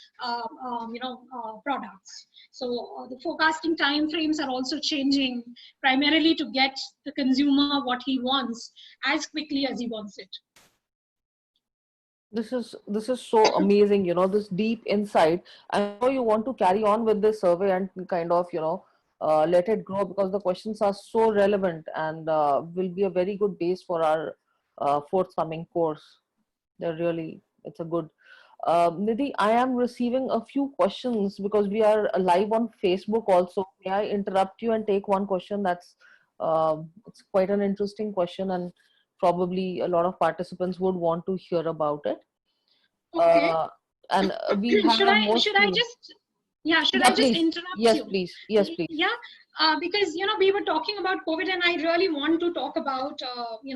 products. So the forecasting time frames are also changing, primarily to get the consumer what he wants as quickly as he wants it. This is so amazing, this deep insight. I know you want to carry on with this survey and kind of, let it grow, because the questions are so relevant and will be a very good base for our forthcoming course. It's a good. Nidhi, I am receiving a few questions because we are live on Facebook also. May I interrupt you and take one question? That's it's quite an interesting question, and probably a lot of participants would want to hear about it. Okay. And we have should I just interrupt you? Yes, please. Yeah, because we were talking about COVID, and I really want to talk about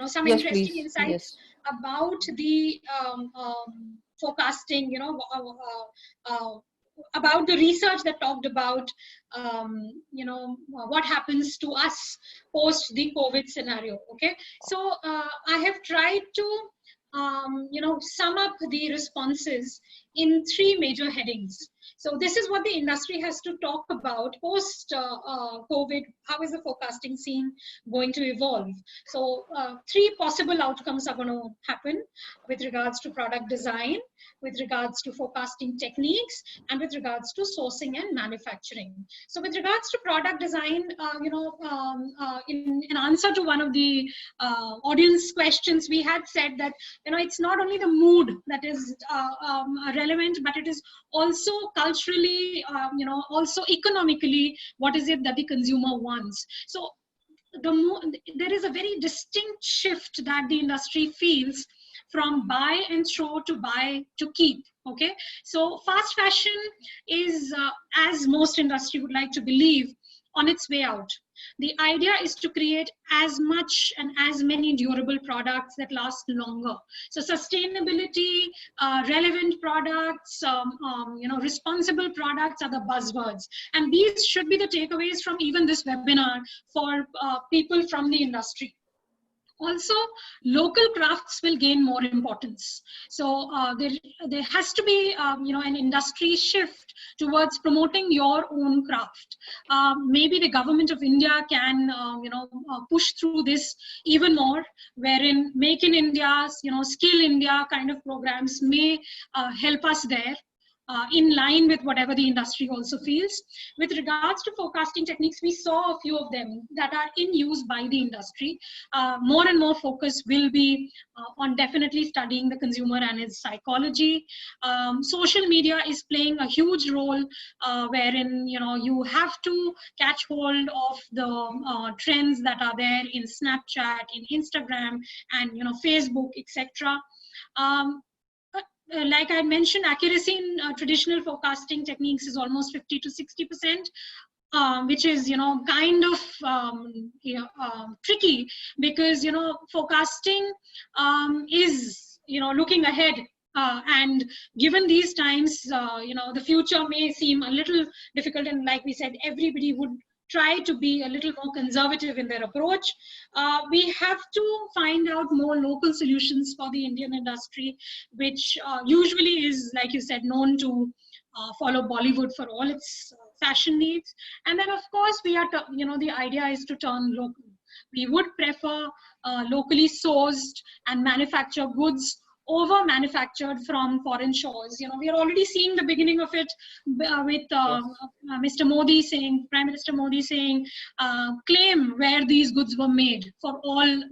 some interesting insights about the forecasting. About the research that talked about what happens to us post the COVID scenario. Okay, so I have tried to sum up the responses in 3 major headings. So this is what the industry has to talk about post COVID. How is the forecasting scene going to evolve? So 3 possible outcomes are going to happen with regards to product design, with regards to forecasting techniques, and with regards to sourcing and manufacturing. So with regards to product design, in answer to one of the audience questions, we had said that it's not only the mood that is relevant, but it is also culturally, also economically, what is it that the consumer wants. So there is a very distinct shift that the industry feels from buy and throw to buy to keep. Okay, so fast fashion is, as most industry would like to believe, on its way out. The idea is to create as much and as many durable products that last longer. So sustainability, relevant products, responsible products are the buzzwords. And these should be the takeaways from even this webinar for people from the industry. Also, local crafts will gain more importance. So there has to be an industry shift towards promoting your own craft. Maybe the government of India can push through this even more, wherein Make in India, Skill India kind of programs may help us there. In line with whatever the industry also feels. With regards to forecasting techniques, we saw a few of them that are in use by the industry. More and more focus will be on definitely studying the consumer and its psychology. Social media is playing a huge role wherein you have to catch hold of the trends that are there in Snapchat, in Instagram, and Facebook, etc. Like I mentioned, accuracy in traditional forecasting techniques is almost 50 to 60%, which is kind of tricky, because forecasting is looking ahead. And given these times, the future may seem a little difficult, and like we said, everybody would try to be a little more conservative in their approach. We have to find out more local solutions for the Indian industry, which usually is, like you said, known to follow Bollywood for all its fashion needs. And then, of course, we are, the idea is to turn local. We would prefer locally sourced and manufactured goods over manufactured from foreign shores. We are already seeing the beginning of it with Mr. Modi saying, Prime Minister Modi saying, claim where these goods were made for all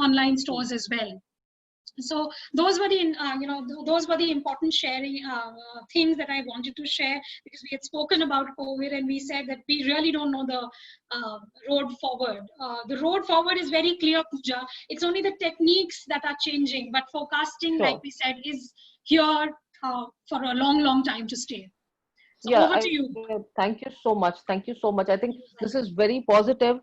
online stores as well. So those were the important sharing things that I wanted to share, because we had spoken about COVID and we said that we really don't know the road forward. The road forward is very clear, Pooja. It's only the techniques that are changing, but forecasting, like we said, is here for a long, long time to stay. So over to you. Thank you so much. Thank you so much. I think this is very positive,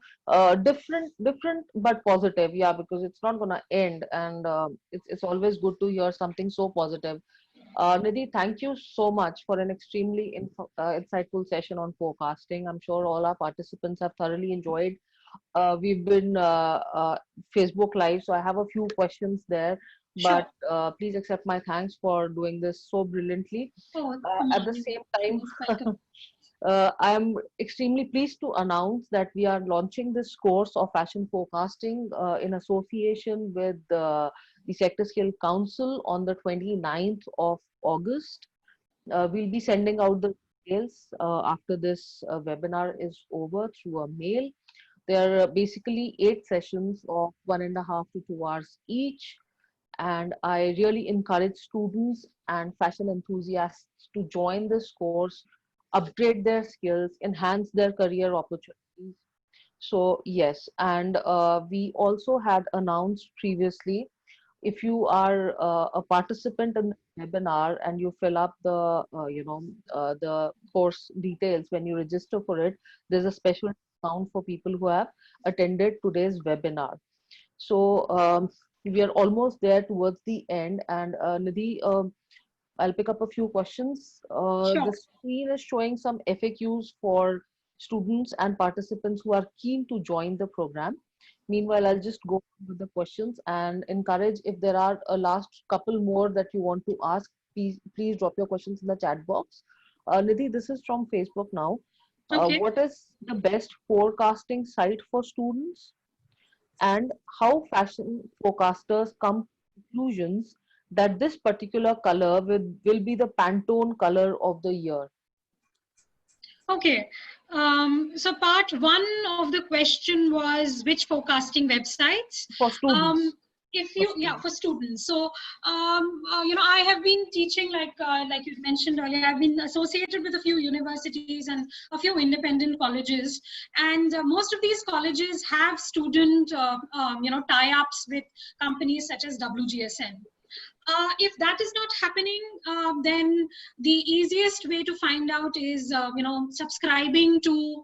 different, but positive. Yeah, because it's not gonna end, and it's always good to hear something so positive. Nidhi, thank you so much for an extremely insightful session on forecasting. I'm sure all our participants have thoroughly enjoyed. We've been Facebook Live, so I have a few questions there. But please accept my thanks for doing this so brilliantly. At the same time, I am extremely pleased to announce that we are launching this course of fashion forecasting in association with the Sector Skill Council on the 29th of August. We'll be sending out the details after this webinar is over through a mail. There are basically 8 sessions of 1.5 to 2 hours each. And I really encourage students and fashion enthusiasts to join this course, upgrade their skills, enhance their career opportunities. So yes, and we also had announced previously, if you are a participant in the webinar and you fill up the the course details when you register for it, there's a special discount for people who have attended today's webinar. So we are almost there towards the end, and Nidhi, I'll pick up a few questions. Sure. The screen is showing some FAQs for students and participants who are keen to join the program. Meanwhile, I'll just go with the questions and encourage, if there are a last couple more that you want to ask, please drop your questions in the chat box. Nidhi, this is from Facebook now. Okay. What is the best forecasting site for students? And how fashion forecasters come to conclusions that this particular color will be the Pantone color of the year? Okay, so part 1 of the question was which forecasting websites? For students. For students. So, I have been teaching, like you mentioned earlier, I've been associated with a few universities and a few independent colleges. And most of these colleges have student, tie-ups with companies such as WGSN. If that is not happening, then the easiest way to find out is, subscribing to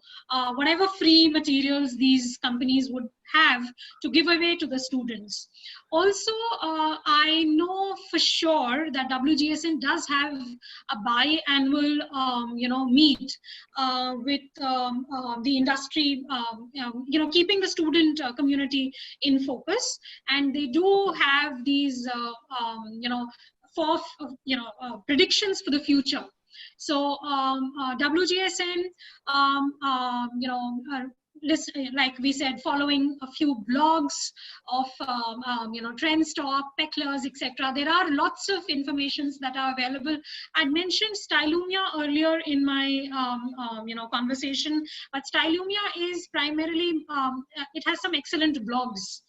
whatever free materials these companies would have to give away to the students. Also, I know for sure that WGSN does have a biannual, meet with the industry, keeping the student community in focus, and they do have these, for predictions for the future. So WGSN, like we said, following a few blogs of Trendstock, Pecklers, etc. There are lots of informations that are available. I mentioned Stylumia earlier in my conversation, but Stylumia is primarily it has some excellent blogs,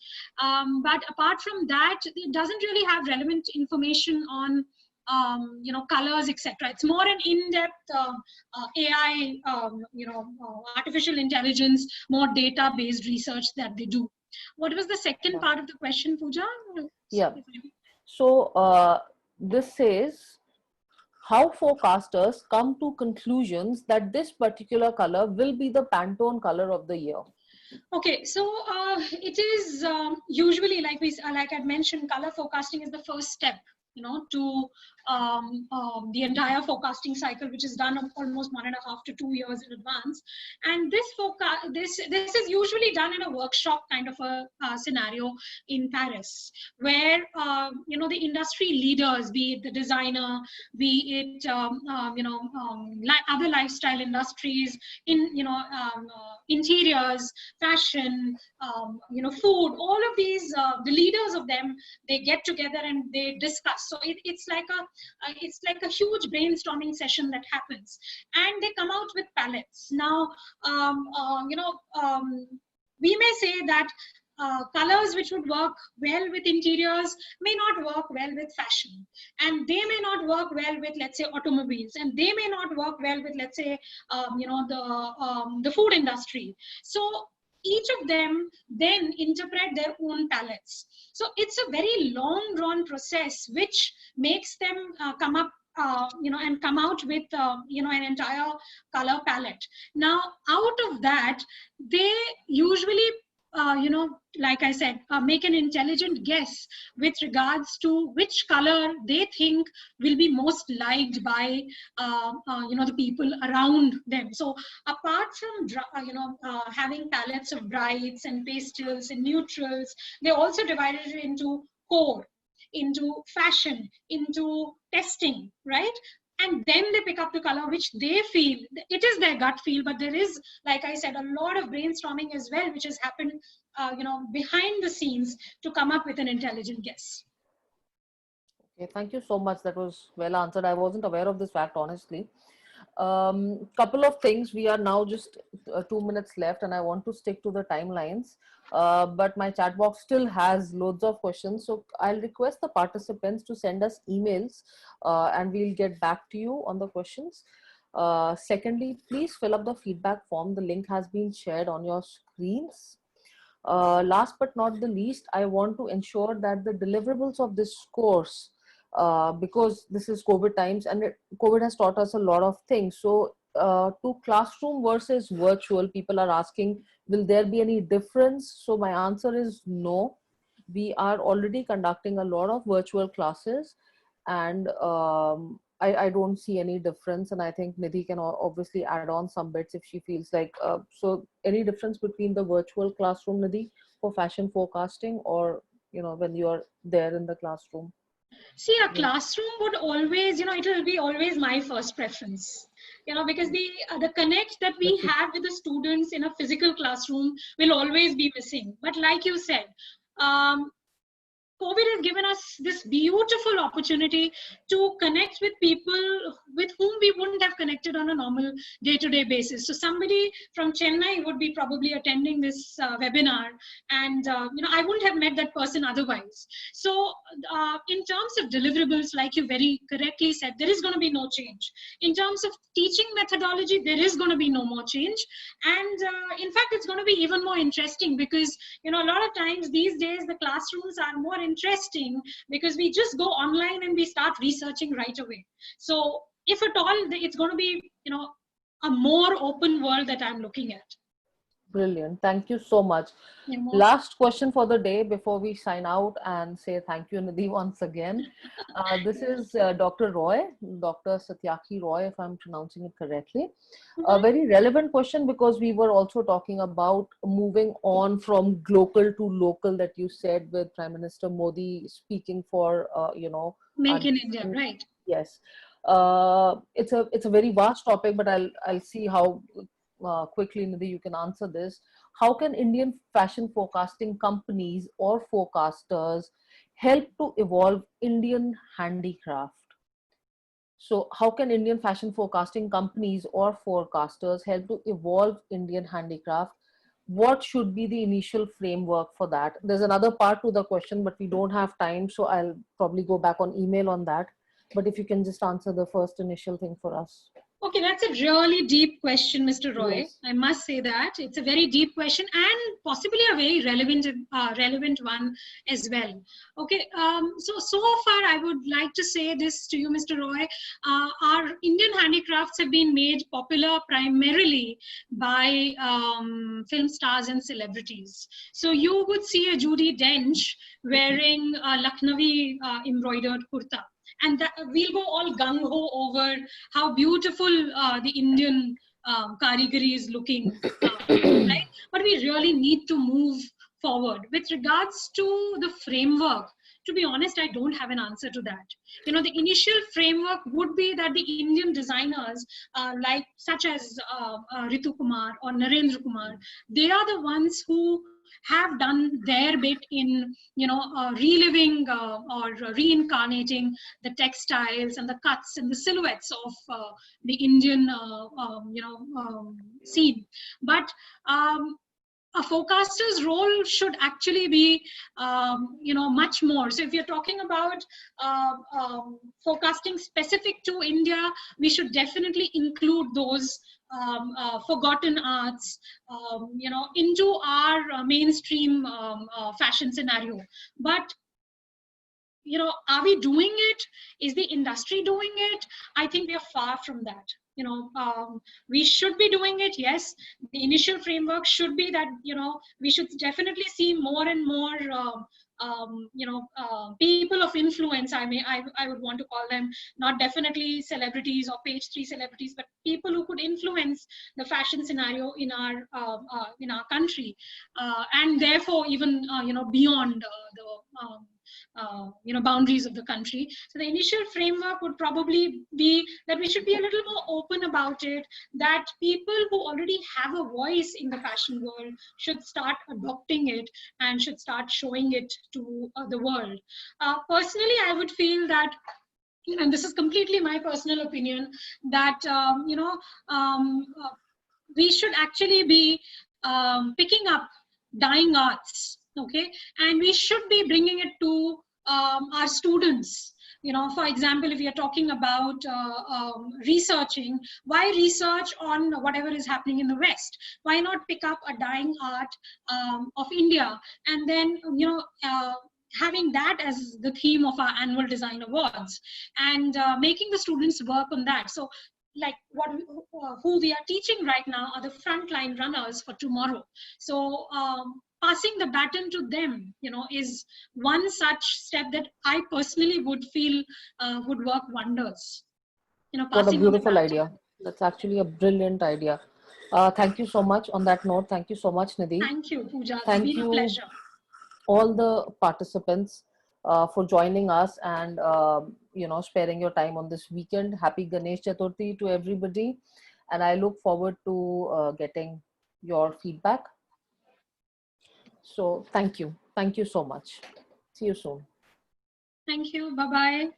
but apart from that, it doesn't really have relevant information on colors, etc. It's more an in-depth AI, artificial intelligence, more data-based research that they do. What was the second part of the question, Pooja? Yeah. So this says, how forecasters come to conclusions that this particular color will be the Pantone color of the year? Okay, so it is usually, like I'd mentioned, color forecasting is the first step, to the entire forecasting cycle, which is done almost 1.5 to 2 years in advance. And this is usually done in a workshop kind of a scenario in Paris, where the industry leaders, be it the designer, be it other lifestyle industries, interiors, fashion, food, all of these, the leaders of them, they get together and they discuss. So it's like a huge brainstorming session that happens, and they come out with palettes. Now, we may say that colors which would work well with interiors may not work well with fashion, and they may not work well with, let's say, automobiles, and they may not work well with, let's say, the food industry. So each of them then interpret their own palettes. So it's a very long drawn process which makes them come up and come out with an entire color palette. Now, out of that, they usually like I said, make an intelligent guess with regards to which color they think will be most liked by the people around them. So apart from having palettes of brights and pastels and neutrals, they also divided it into core, into fashion, into testing, right? And then they pick up the color which they feel, it is their gut feel, but there is, like I said, a lot of brainstorming as well, which has happened behind the scenes to come up with an intelligent guess. Okay, thank you so much. That was well answered. I wasn't aware of this fact, honestly. Couple of things. We are now just 2 minutes left, and I want to stick to the timelines. But my chat box still has loads of questions. So I'll request the participants to send us emails and we'll get back to you on the questions. Secondly, please fill up the feedback form. The link has been shared on your screens. Last but not the least, I want to ensure that the deliverables of this course, because this is COVID times and COVID has taught us a lot of things. So to classroom versus virtual, people are asking, will there be any difference? So my answer is no. We are already conducting a lot of virtual classes, and I don't see any difference. And I think Nidhi can obviously add on some bits if she feels like. So any difference between the virtual classroom, Nidhi, for fashion forecasting, or when you're there in the classroom? See, a classroom would always, it will be always my first preference, because the connect that we have with the students in a physical classroom will always be missing. But like you said, COVID has given us this beautiful opportunity to connect with people with whom we wouldn't have connected on a normal day-to-day basis. So somebody from Chennai would be probably attending this webinar, and I wouldn't have met that person otherwise. So in terms of deliverables, like you very correctly said, there is going to be no change. In terms of teaching methodology, there is going to be no more change. And in fact, it's going to be even more interesting because, a lot of times these days, the classrooms are more in interesting because we just go online and we start researching right away. So if at all, it's going to be, a more open world that I'm looking at. Brilliant. Thank you so much. Last question for the day before we sign out and say thank you, Nidhi, once again. This is Dr. Roy, Dr. Satyaki Roy, if I'm pronouncing it correctly. A very relevant question because we were also talking about moving on from global to local that you said with Prime Minister Modi speaking for, Make in India, right? Yes. It's a very vast topic, but I'll see how quickly, Nidhi, you can answer this. How can Indian fashion forecasting companies or forecasters help to evolve Indian handicraft? So how can Indian fashion forecasting companies or forecasters help to evolve Indian handicraft? What should be the initial framework for that? There's another part to the question, but we don't have time, so I'll probably go back on email on that. But if you can just answer the first initial thing for us. Okay, that's a really deep question, Mr. Roy. Yes. I must say that it's a very deep question and possibly a very relevant one as well. Okay, so far I would like to say this to you, Mr. Roy. Our Indian handicrafts have been made popular primarily by film stars and celebrities. So you would see a Judi Dench wearing a Lucknowi embroidered kurta. And we'll go all gung-ho over how beautiful the Indian karigari is looking, right? But we really need to move forward. With regards to the framework, to be honest, I don't have an answer to that. The initial framework would be that the Indian designers, such as Ritu Kumar or Narendra Kumar, they are the ones who have done their bit in reliving or reincarnating the textiles and the cuts and the silhouettes of the Indian scene. But a forecaster's role should actually be much more. So if you're talking about forecasting specific to India, we should definitely include those forgotten arts into our mainstream fashion scenario. But are we doing it? Is the industry doing it? I think we are far from that. We should be doing it. Yes, the initial framework should be that we should definitely see more and more people of influence. I would want to call them, not definitely celebrities or page 3 celebrities, but people who could influence the fashion scenario in our country, and therefore even beyond the boundaries of the country. So the initial framework would probably be that we should be a little more open about it, that people who already have a voice in the fashion world should start adopting it and should start showing it to the world. Personally, I would feel that, and this is completely my personal opinion, that we should actually be picking up dyeing arts, okay, and we should be bringing it to our students. For example, if we are talking about researching, why research on whatever is happening in the West? Why not pick up a dyeing art of India, and then having that as the theme of our annual design awards, and making the students work on that. So like who we are teaching right now are the frontline runners for tomorrow. So passing the baton to them, is one such step that I personally would feel would work wonders. What a beautiful idea. That's actually a brilliant idea. Thank you so much. On that note, thank you so much, Nidhi. Thank you, Pooja. Thank It's been a pleasure. All the participants for joining us and sparing your time on this weekend. Happy Ganesh Chaturthi to everybody, and I look forward to getting your feedback. So thank you so much. See you soon. Thank you. Bye bye.